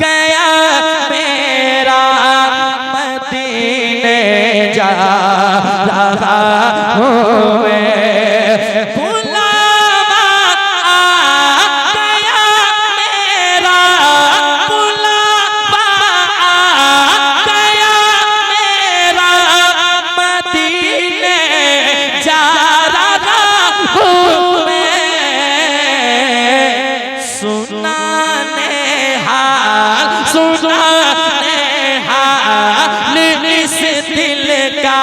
गया मेरा मदीने जा रहा हूँ मैं। बुलावा आ गया मेरा, बुलावा आ गया मेरा, मदीने जा रहा हूँ मैं। सुनाने हाल, सुनाने हाल इस दिल का,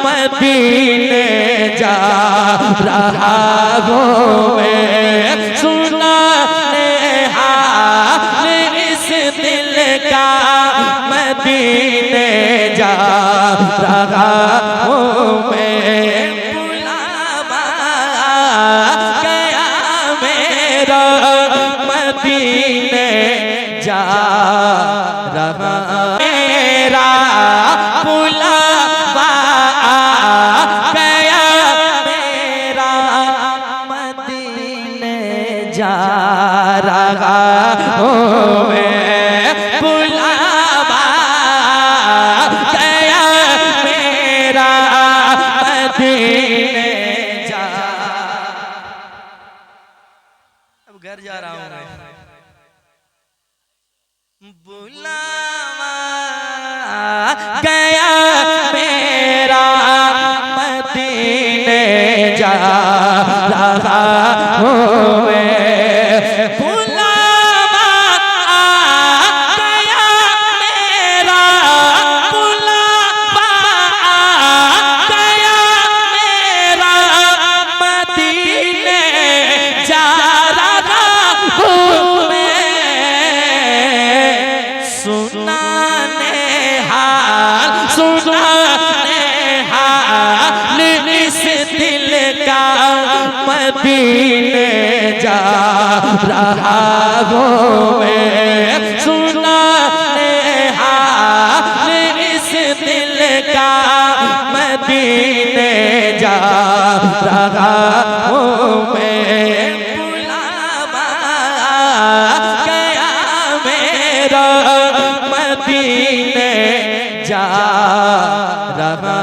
मदीने जा रहा हूँ मैं। सुनाने हाल इस दिल का, मदीने जा रहा हूँ मैं। बुलावा गया मेरा, मदीने जा रहा मेरा। बुलावा गया मेरा, मदीने जा रहा हूँ मैं। बुलावा गया मेरा, मदीने जा। अब घर जा रहा हूँ मैं। बुलावा गया मेरा, मदीने जा रहा हूँ मैं। बुलावा गया मेरा, बुलावा गया मेरा, मदीने जा रहा हूँ मैं। सुनाने हाल, सुनाने हाल इस दिल का, मदीने जा रहा हूँ मैं। सुनाने हाल इस दिल का, मदीने जा रहा हूँ मैं। बुलावा गया मेरा, मदीने जा रहा